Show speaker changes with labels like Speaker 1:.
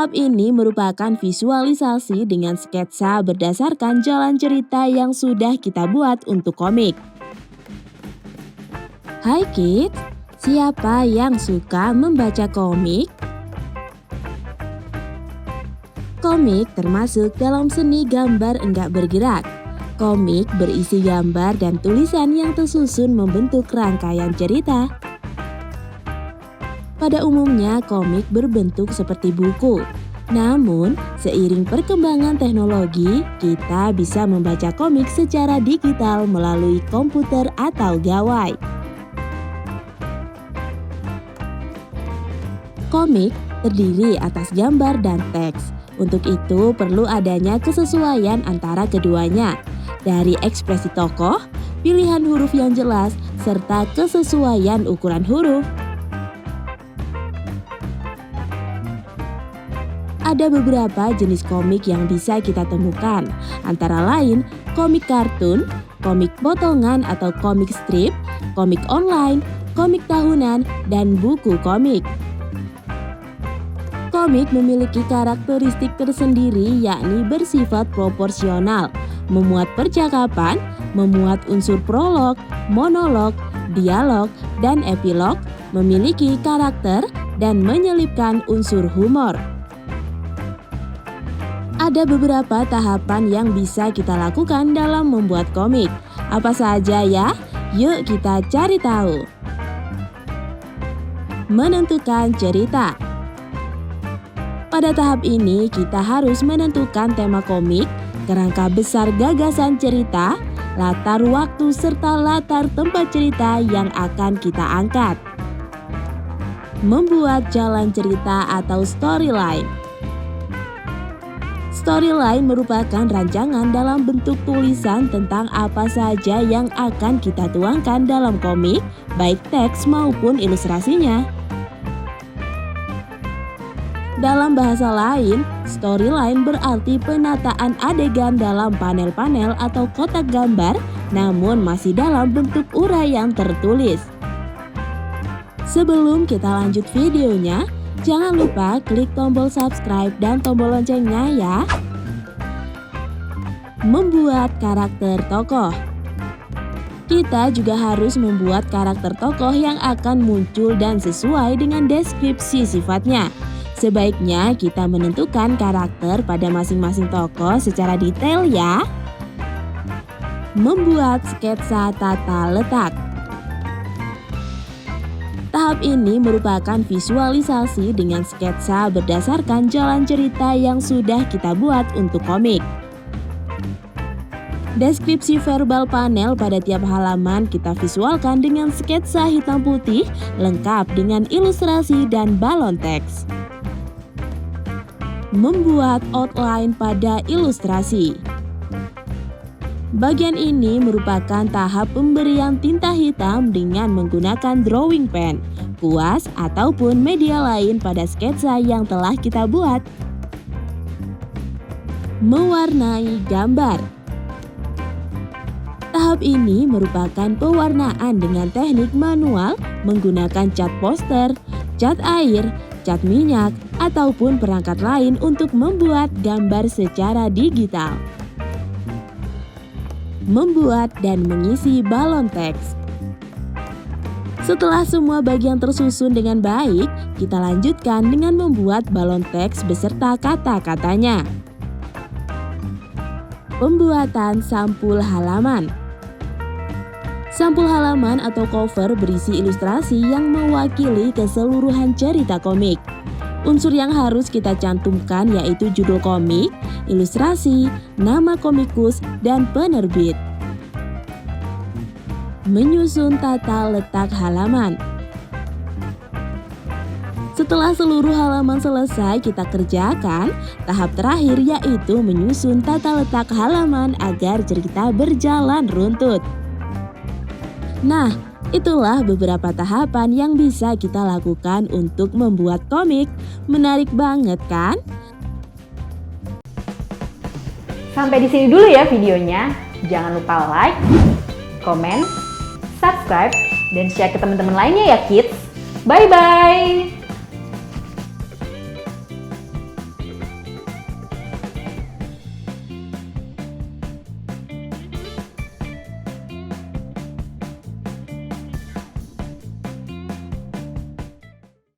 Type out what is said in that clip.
Speaker 1: Tahap ini merupakan visualisasi dengan sketsa berdasarkan jalan cerita yang sudah kita buat untuk komik. Hai kids, siapa yang suka membaca komik? Komik termasuk dalam seni gambar enggak bergerak. Komik berisi gambar dan tulisan yang tersusun membentuk rangkaian cerita. Pada umumnya, komik berbentuk seperti buku. Namun, seiring perkembangan teknologi, kita bisa membaca komik secara digital melalui komputer atau gawai. Komik terdiri atas gambar dan teks. Untuk itu perlu adanya kesesuaian antara keduanya. Dari ekspresi tokoh, pilihan huruf yang jelas, serta kesesuaian ukuran huruf. Ada beberapa jenis komik yang bisa kita temukan, antara lain komik kartun, komik potongan atau komik strip, komik online, komik tahunan, dan buku komik. Komik memiliki karakteristik tersendiri yakni bersifat proporsional, memuat percakapan, memuat unsur prolog, monolog, dialog, dan epilog, memiliki karakter, dan menyelipkan unsur humor. Ada beberapa tahapan yang bisa kita lakukan dalam membuat komik. Apa saja ya? Yuk kita cari tahu. Menentukan cerita. Pada tahap ini, kita harus menentukan tema komik, kerangka besar gagasan cerita, latar waktu serta latar tempat cerita yang akan kita angkat. Membuat jalan cerita atau storyline. Storyline merupakan rancangan dalam bentuk tulisan tentang apa saja yang akan kita tuangkan dalam komik, baik teks maupun ilustrasinya. Dalam bahasa lain, storyline berarti penataan adegan dalam panel-panel atau kotak gambar, namun masih dalam bentuk uraian tertulis. Sebelum kita lanjut videonya, jangan lupa klik tombol subscribe dan tombol loncengnya ya. Membuat karakter tokoh. Kita juga harus membuat karakter tokoh yang akan muncul dan sesuai dengan deskripsi sifatnya. Sebaiknya kita menentukan karakter pada masing-masing tokoh secara detail ya. Membuat sketsa tata letak. Tahap ini merupakan visualisasi dengan sketsa berdasarkan jalan cerita yang sudah kita buat untuk komik. Deskripsi verbal panel pada tiap halaman kita visualkan dengan sketsa hitam putih lengkap dengan ilustrasi dan balon teks. Membuat outline pada ilustrasi. Bagian ini merupakan tahap pemberian tinta hitam dengan menggunakan drawing pen, kuas, ataupun media lain pada sketsa yang telah kita buat. Mewarnai gambar. Tahap ini merupakan pewarnaan dengan teknik manual menggunakan cat poster, cat air, cat minyak, ataupun perangkat lain untuk membuat gambar secara digital. Membuat dan mengisi balon teks. Setelah semua bagian tersusun dengan baik, kita lanjutkan dengan membuat balon teks beserta kata-katanya. Pembuatan sampul halaman. Sampul halaman atau cover berisi ilustrasi yang mewakili keseluruhan cerita komik. Unsur yang harus kita cantumkan yaitu judul komik, ilustrasi, nama komikus, dan penerbit. Menyusun tata letak halaman. Setelah seluruh halaman selesai kita kerjakan, tahap terakhir yaitu menyusun tata letak halaman agar cerita berjalan runtut. Nah, itulah beberapa tahapan yang bisa kita lakukan untuk membuat komik. Menarik banget kan?
Speaker 2: Sampai di sini dulu ya videonya. Jangan lupa like, komen, subscribe, dan share ke teman-teman lainnya ya kids. Bye-bye!